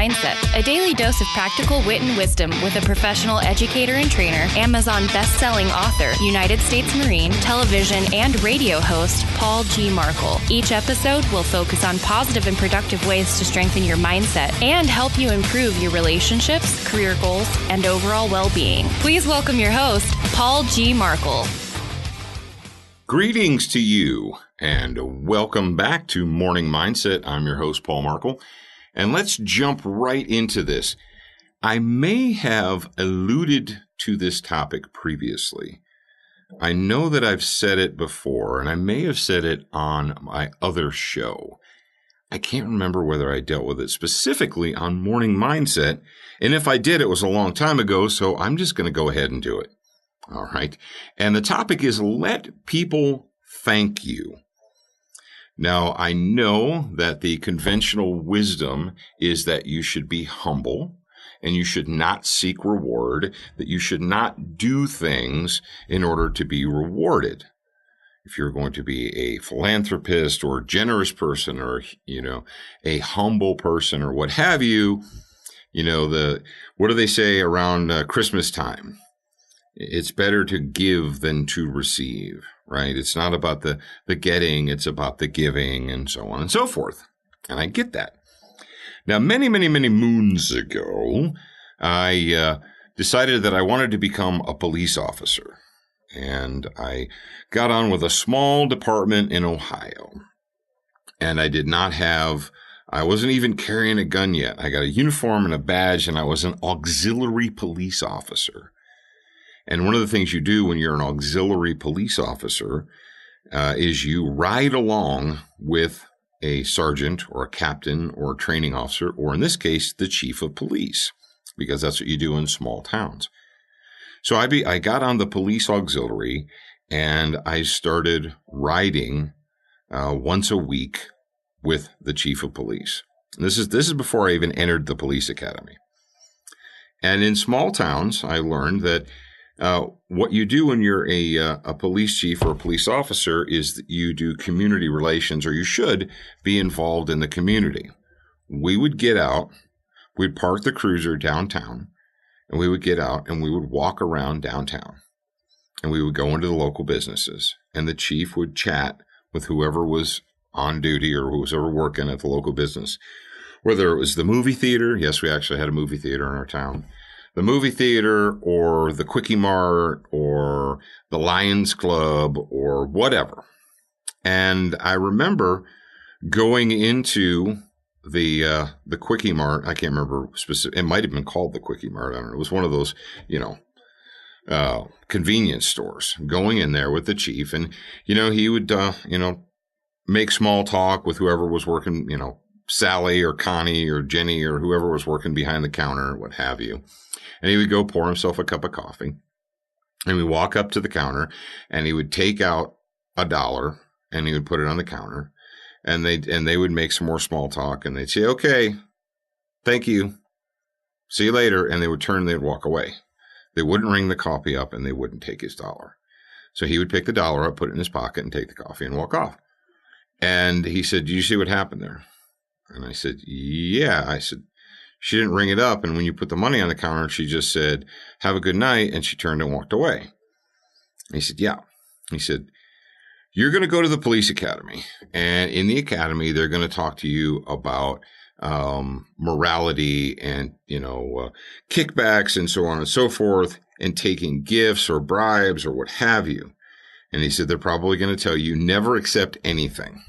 Mindset, a daily dose of practical wit and wisdom with a professional educator and trainer, Amazon best-selling author, United States Marine, television and radio host, Paul G. Markle. Each episode will focus on positive and productive ways to strengthen your mindset and help you improve your relationships, career goals, and overall well-being. Please welcome your host, Paul G. Markle. Greetings to you, and welcome back to Morning Mindset. I'm your host, Paul Markle, and let's jump right into this. I may have alluded to this topic previously. I know that I've said it before, and I may have said it on my other show. I can't remember whether I dealt with it specifically on Morning Mindset, and if I did, it was a long time ago, so I'm just going to go ahead and do it. All right. And the topic is let people thank you. Now, I know that the conventional wisdom is that you should be humble and you should not seek reward, that you should not do things in order to be rewarded. If you're going to be a philanthropist or a generous person or, a humble person or what have you, what do they say around Christmas time? It's better to give than to receive, right? It's not about the getting, it's about the giving and so on and so forth. And I get that. Now, many, many, many moons ago, I decided that I wanted to become a police officer. And I got on with a small department in Ohio. And I wasn't even carrying a gun yet. I got a uniform and a badge, and I was an auxiliary police officer. And one of the things you do when you're an auxiliary police officer is you ride along with a sergeant or a captain or a training officer, or in this case, the chief of police, because that's what you do in small towns. So I got on the police auxiliary and I started riding once a week with the chief of police. And this is before I even entered the police academy. And in small towns, I learned that what you do when you're a police chief or a police officer is that you do community relations, or you should be involved in the community. We would get out, we'd park the cruiser downtown, and we would get out and we would walk around downtown. And we would go into the local businesses, and the chief would chat with whoever was on duty or who was ever working at the local business. Whether it was the movie theater, yes, we actually had a movie theater in our town. The movie theater or the Quickie Mart or the Lions Club or whatever. And I remember going into the Quickie Mart. I can't remember specific. It might have been called the Quickie Mart. I don't know. It was one of those, convenience stores. Going in there with the chief, and he would make small talk with whoever was working. Sally or Connie or Jenny or whoever was working behind the counter, what have you. And he would go pour himself a cup of coffee, and we'd walk up to the counter, and he would take out $1 and he would put it on the counter, and they would make some more small talk, and they'd say, "Okay, thank you. See you later." And they would turn, they'd walk away. They wouldn't ring the coffee up, and they wouldn't take his $1. So he would pick the $1 up, put it in his pocket, and take the coffee and walk off. And he said, "Do you see what happened there?" And I said, "Yeah." I said, "She didn't ring it up. And when you put the money on the counter, she just said, 'Have a good night.' And she turned and walked away." And he said, "Yeah." He said, "You're going to go to the police academy. And in the academy, they're going to talk to you about morality and, kickbacks and so on and so forth, and taking gifts or bribes or what have you." And he said, "They're probably going to tell you never accept anything.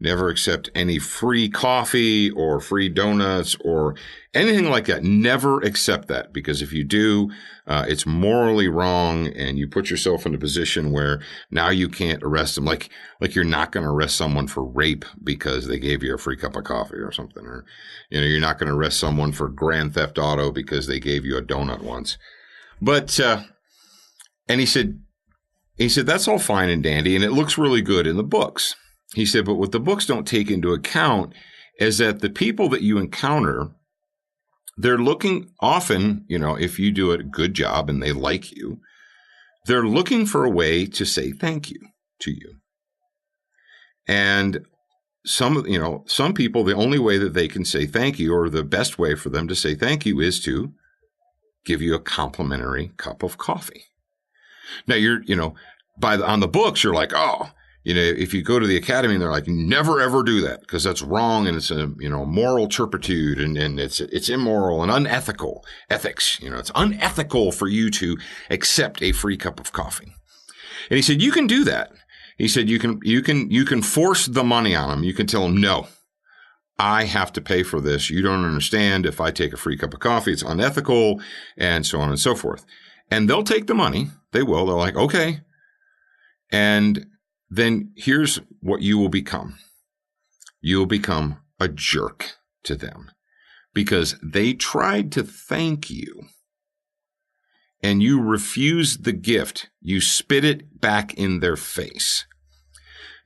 Never accept any free coffee or free donuts or anything like that. Never accept that, because if you do, it's morally wrong, and you put yourself in a position where now you can't arrest them. Like you're not going to arrest someone for rape because they gave you a free cup of coffee or something, or you're not going to arrest someone for grand theft auto because they gave you a donut once." But and he said that's all fine and dandy, and it looks really good in the books. He said, but what the books don't take into account is that the people that you encounter, they're looking often, if you do a good job and they like you, they're looking for a way to say thank you to you. And some people, the only way that they can say thank you, or the best way for them to say thank you, is to give you a complimentary cup of coffee. Now on the books, you're like, if you go to the academy and they're like, never ever do that because that's wrong and it's a moral turpitude and it's immoral and unethical ethics. It's unethical for you to accept a free cup of coffee. And he said, you can do that. He said, you can force the money on them. You can tell them, no, I have to pay for this. You don't understand. If I take a free cup of coffee, it's unethical, and so on and so forth. And they'll take the money. They will. They're like, okay. And then here's what you will become. You'll become a jerk to them because they tried to thank you and you refused the gift. You spit it back in their face.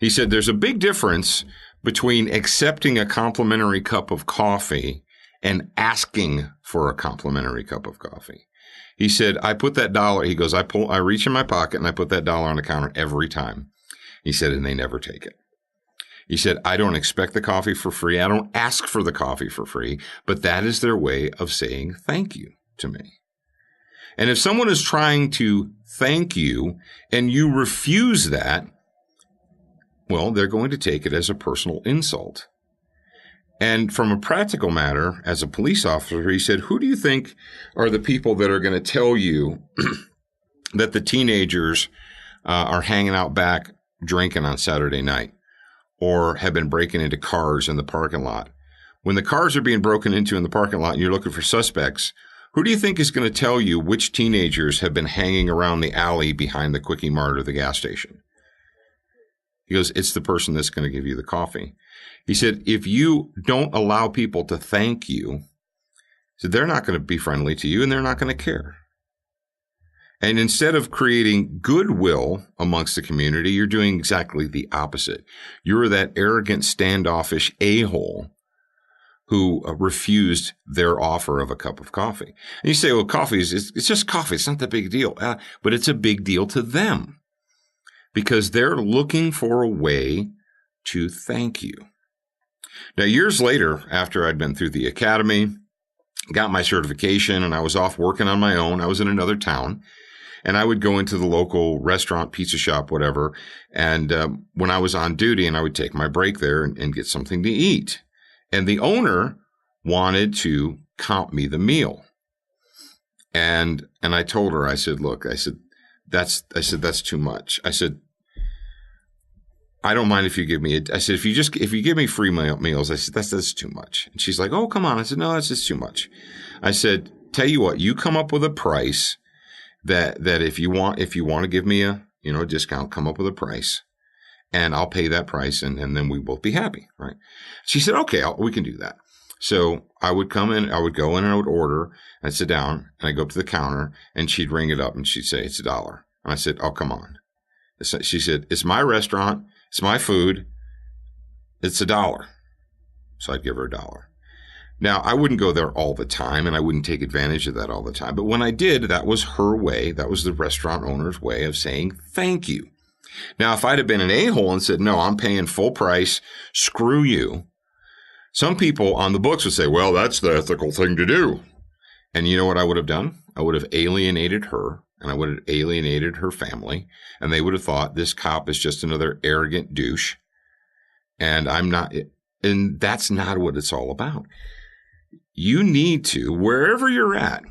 He said there's a big difference between accepting a complimentary cup of coffee and asking for a complimentary cup of coffee. He said, I put that dollar, he goes, I reach in my pocket and I put that dollar on the counter every time. He said, and they never take it. He said, I don't expect the coffee for free. I don't ask for the coffee for free, but that is their way of saying thank you to me. And if someone is trying to thank you and you refuse that, well, they're going to take it as a personal insult. And from a practical matter, as a police officer, he said, who do you think are the people that are going to tell you that the teenagers are hanging out back drinking on Saturday night or have been breaking into cars in the parking lot? When the cars are being broken into in the parking lot and you're looking for suspects, who do you think is going to tell you which teenagers have been hanging around the alley behind the Quickie Mart or the gas station? He goes, it's the person that's going to give you the coffee. He said, if you don't allow people to thank you, so they're not going to be friendly to you and they're not going to care. And instead of creating goodwill amongst the community, you're doing exactly the opposite. You're that arrogant, standoffish a-hole who refused their offer of a cup of coffee. And you say, well, coffee it's just coffee. It's not that big a deal. But it's a big deal to them because they're looking for a way to thank you. Now, years later, after I'd been through the academy, got my certification, and I was off working on my own, I was in another town, and I would go into the local restaurant, pizza shop, whatever, and when I was on duty, and I would take my break there and get something to eat. And the owner wanted to comp me the meal. And I told her, I said, look, that's too much. I said, I don't mind if you give me I said, if you give me free meals, I said, that's too much. And she's like, oh, come on. I said, no, that's just too much. I said, tell you what, you come up with a price that if you want to give me a discount, come up with a price and I'll pay that price and then we both be happy. Right. She said, okay, we can do that. So I would go in and I would order and sit down and I go up to the counter and she'd ring it up and she'd say, it's $1. And I said, oh, come on. She said, it's my restaurant. It's my food. It's $1. So I'd give her $1. Now, I wouldn't go there all the time, and I wouldn't take advantage of that all the time. But when I did, that was her way. That was the restaurant owner's way of saying thank you. Now, if I'd have been an a-hole and said, no, I'm paying full price, screw you, some people on the books would say, well, that's the ethical thing to do. And you know what I would have done? I would have alienated her. And I would have alienated her family, and they would have thought this cop is just another arrogant douche. And I'm not, and that's not what it's all about. You need to, wherever you're at,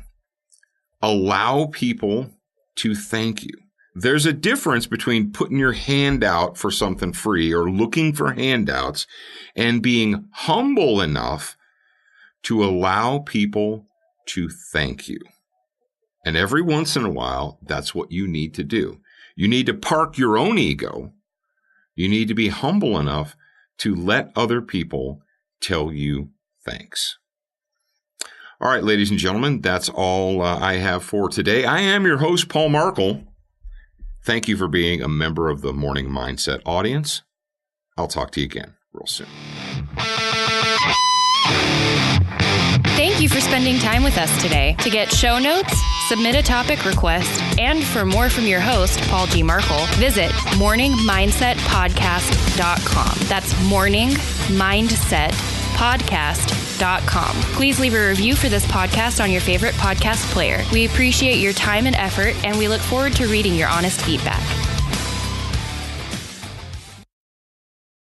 allow people to thank you. There's a difference between putting your hand out for something free or looking for handouts and being humble enough to allow people to thank you. And every once in a while, that's what you need to do. You need to park your own ego. You need to be humble enough to let other people tell you thanks. All right, ladies and gentlemen, that's all I have for today. I am your host, Paul Markle. Thank you for being a member of the Morning Mindset audience. I'll talk to you again real soon. Thank you for spending time with us today. To get show notes, submit a topic request, and for more from your host, Paul G. Markle, visit morningmindsetpodcast.com. That's morningmindsetpodcast.com. Please leave a review for this podcast on your favorite podcast player. We appreciate your time and effort, and we look forward to reading your honest feedback.